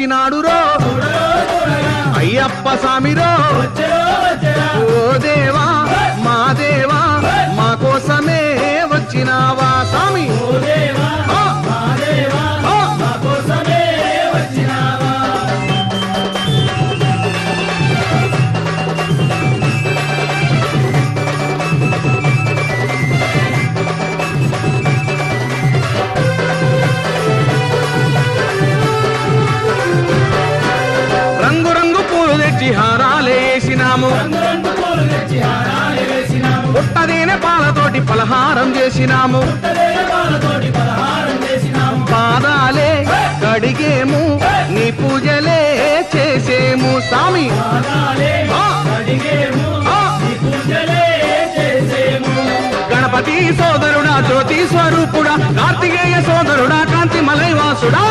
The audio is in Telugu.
వచ్చినాడురో అయ్యప్ప స్వామిరో ఓ దేవా మా దేవా మా కోసమే వచ్చినావా స్వామి హారాలేసినాము పుట్టదేనే పాలతోటి పలహారం చేసినాము పాదాలే కడిగేము నీ పూజలే చేసేము స్వామి గణపతి సోదరుడా జ్యోతి స్వరూపుడా కార్తికేయ సోదరుడా కాంతి మలైవాసుడా